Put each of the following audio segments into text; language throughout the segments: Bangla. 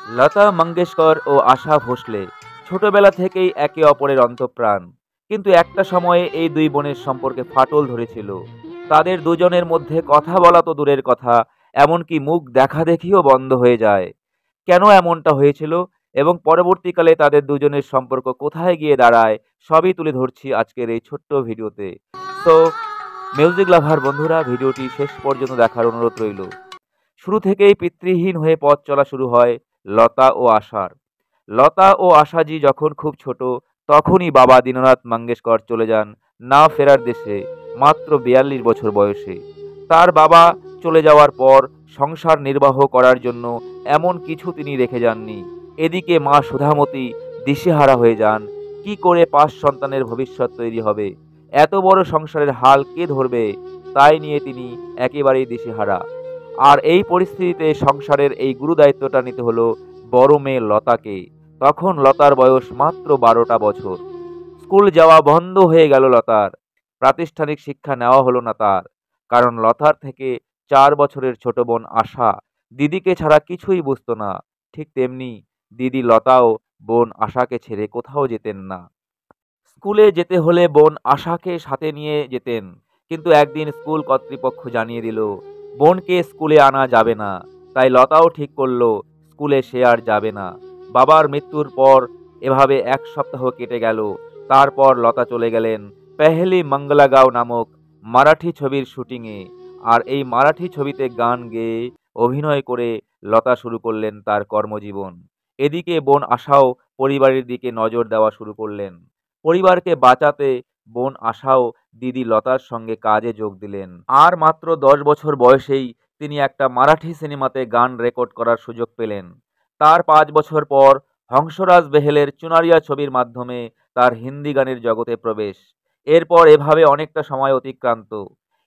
লতা মঙ্গেশকর ও আশা ভোসলে ছোটবেলা থেকেই একে অপরের অন্তঃপ্রাণ। কিন্তু একটা সময়ে এই দুই বোনের সম্পর্কে ফাটল ধরেছিল। তাদের দুজনের মধ্যে কথা বলা তো দূরের কথা, এমনকি মুখ দেখাদেখিও বন্ধ হয়ে যায়। কেন এমনটা হয়েছিল এবং পরবর্তীকালে তাদের দুজনের সম্পর্ক কোথায় গিয়ে দাঁড়ায়, সবই তুলে ধরছি আজকের এই ছোট্ট ভিডিওতে। সো মিউজিক লাভার বন্ধুরা, ভিডিওটি শেষ পর্যন্ত দেখার অনুরোধ রইল। শুরু থেকেই পিতৃহীন হয়ে পথ চলা শুরু হয় লতা ও আশার। লতা ও আশাজি যখন খুব ছোট, তখনই বাবা দীননাথ মঙ্গেশকর চলে যান না ফেরার দেশে, মাত্র ৪২ বছর বয়সে। তার বাবা চলে যাওয়ার পর সংসার নির্বাহ করার জন্য এমন কিছু তিনি রেখে যাননি। এদিকে মা সুধামতী দিশেহারা হয়ে যান, কি করে ৫ সন্তানের ভবিষ্যৎ তৈরি হবে, এত বড় সংসারের হাল কে ধরবে, তাই নিয়ে তিনি একেবারেই দিশেহারা। আর এই পরিস্থিতিতে সংসারের এই গুরুদায়িত্বটা নিতে হলো বড় মেয়ে লতাকে। তখন লতার বয়স মাত্র ১২টা বছর। স্কুল যাওয়া বন্ধ হয়ে গেল লতার। প্রাতিষ্ঠানিক শিক্ষা নেওয়া হলো না তার, কারণ লতার থেকে ৪ বছরের ছোট বোন আশা দিদিকে ছাড়া কিছুই বুঝতো না। ঠিক তেমনি দিদি লতাও বোন আশাকে ছেড়ে কোথাও যেতেন না। স্কুলে যেতে হলে বোন আশাকে সাথে নিয়ে যেতেন, কিন্তু একদিন স্কুল কর্তৃপক্ষ জানিয়ে দিল বোনকে স্কুলে আনা যাবে না। তাই লতাও ঠিক করলো স্কুলে সে আর যাবে না। বাবার মৃত্যুর পর এভাবে ১ সপ্তাহ কেটে গেল। তারপর লতা চলে গেলেন পেহলি মঙ্গলাগাঁও নামক মারাঠি ছবির শুটিংয়ে। আর এই মারাঠি ছবিতে গান গেয়ে অভিনয় করে লতা শুরু করলেন তার কর্মজীবন। এদিকে বোন আশাও পরিবারের দিকে নজর দেওয়া শুরু করলেন। পরিবারকে বাঁচাতে বোন আশাও দিদি লতার সঙ্গে কাজে যোগ দিলেন। আর মাত্র ১০ বছর বয়সেই তিনি একটা মারাঠি সিনেমাতে গান রেকর্ড করার সুযোগ পেলেন। তার ৫ বছর পর হংসরাজ বেহেলের চুনারিয়া ছবির মাধ্যমে তার হিন্দি গানের জগতে প্রবেশ। এরপর এভাবে অনেকটা সময় অতিক্রান্ত।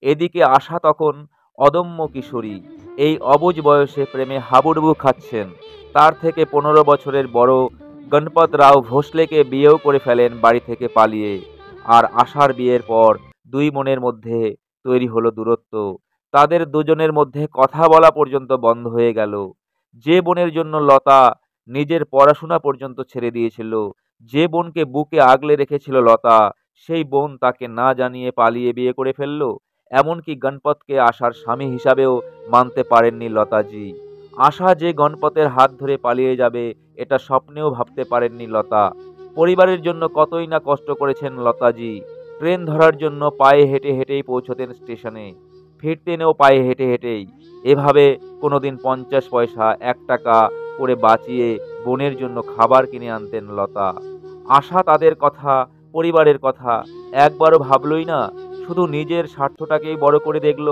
এদিকে আশা তখন অদম্য কিশোরী। এই অবুঝ বয়সে প্রেমে হাবুডুবু খাচ্ছেন। তার থেকে ১৫ বছরের বড় গণপত রাও ভোসলেকে বিয়েও করে ফেলেন বাড়ি থেকে পালিয়ে। আর আশার বিয়ের পর দুই বোনের মধ্যে তৈরি হলো দূরত্ব। তাদের দুজনের মধ্যে কথা বলা পর্যন্ত বন্ধ হয়ে গেল। যে বোনের জন্য লতা নিজের পড়াশোনা পর্যন্ত ছেড়ে দিয়েছিল, যে বোনকে বুকে আগলে রেখেছিল লতা, সেই বোন তাকে না জানিয়ে পালিয়ে বিয়ে করে ফেলল। এমনকি গণপতকে আশার স্বামী হিসাবেও মানতে পারেননি লতাজি। আশা যে গণপতের হাত ধরে পালিয়ে যাবে, এটা স্বপ্নেও ভাবতে পারেননি লতা। পরিবারের জন্য কতই না কষ্ট করেছেন লতাজি। ট্রেন ধরার জন্য পায়ে হেঁটে হেঁটেই পৌঁছতেন স্টেশনে, ফিরতেনও পায়ে হেঁটে হেঁটেই। এভাবে কোনোদিন ৫০ পয়সা ১ টাকা করে বাঁচিয়ে বোনের জন্য খাবার কিনে আনতেন লতা। আশা তাদের কথা, পরিবারের কথা একবারও ভাবলই না, শুধু নিজের স্বার্থটাকেই বড় করে দেখল।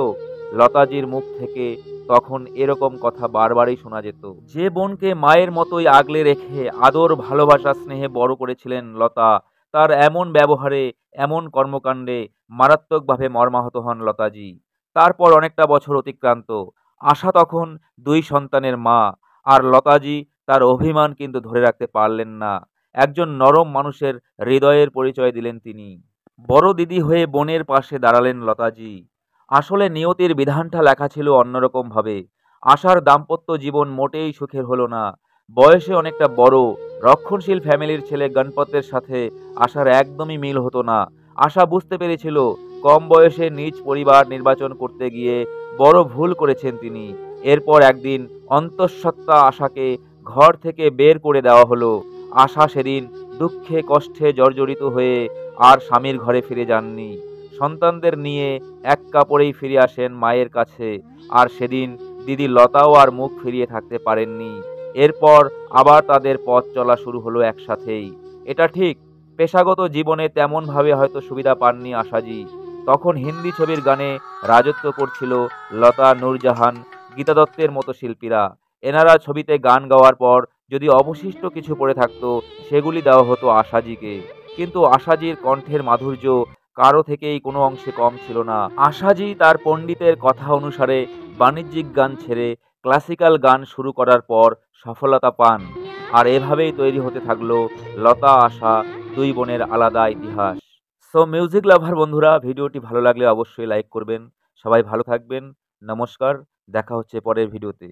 লতাজির মুখ থেকে তখন এরকম কথা বারবারই শোনা যেত। যে বোনকে মায়ের মতোই আগলে রেখে আদর ভালোবাসা স্নেহে বড় করেছিলেন লতা, তার এমন ব্যবহারে, এমন কর্মকাণ্ডে মারাত্মকভাবে মর্মাহত হন লতাজি। তারপর অনেকটা বছর অতিক্রান্ত। আশা তখন ২ সন্তানের মা, আর লতাজি তার অভিমান কিন্তু ধরে রাখতে পারলেন না। একজন নরম মানুষের হৃদয়ের পরিচয় দিলেন তিনি। বড় দিদি হয়ে বোনের পাশে দাঁড়ালেন লতাজি। আসলে নিয়তির বিধানটা লেখা ছিল অন্যরকম ভাবে। আশার দাম্পত্য জীবন মোটেই সুখের হলো না। বয়সে অনেকটা বড়, রক্ষণশীল ফ্যামিলির ছেলে গণপতের সাথে আশার একদমই মিল হতো না। আশা বুঝতে পেরেছিল কম বয়সে নিজ পরিবার নির্বাচন করতে গিয়ে বড় ভুল করেছেন তিনি। এরপর একদিন অন্তঃসত্ত্বা আশাকে ঘর থেকে বের করে দেওয়া হলো। আশা সেদিন দুঃখে কষ্টে জর্জরিত হয়ে আর স্বামীর ঘরে ফিরে যাননি। সন্তানদের নিয়ে এক কাপড়েই ফিরে আসেন মায়ের কাছে। আর সেদিন দিদি লতাও আর মুখ ফিরিয়ে থাকতে পারেননি। এরপর আবার তাদের পথ চলা শুরু হলো একসাথেই। এটা ঠিক, পেশাগত জীবনে তেমনভাবে হয়তো সুবিধা পাননি আশাজি। তখন হিন্দি ছবির গানে রাজত্ব করছিল লতা, নূরজাহান, গীতা দত্তের মতো শিল্পীরা। এনারা ছবিতে গান গাওয়ার পর যদি অবশিষ্ট কিছু পড়ে থাকতো, সেগুলি দেওয়া হতো আশাজিকে। কিন্তু আশাজির কণ্ঠের মাধুর্য কারো থেকেই কোনো অংশে কম ছিল না। আশাজি তার পণ্ডিতের কথা অনুসারে বাণিজ্যিক গান ছেড়ে ক্লাসিক্যাল গান শুরু করার পর সফলতা পান। আর এভাবেই তৈরি হতে থাকলো লতা আশা দুই বোনের আলাদা ইতিহাস। সো মিউজিক লাভার বন্ধুরা, ভিডিওটি ভালো লাগলে অবশ্যই লাইক করবেন। সবাই ভালো থাকবেন। নমস্কার, দেখা হচ্ছে পরের ভিডিওতে।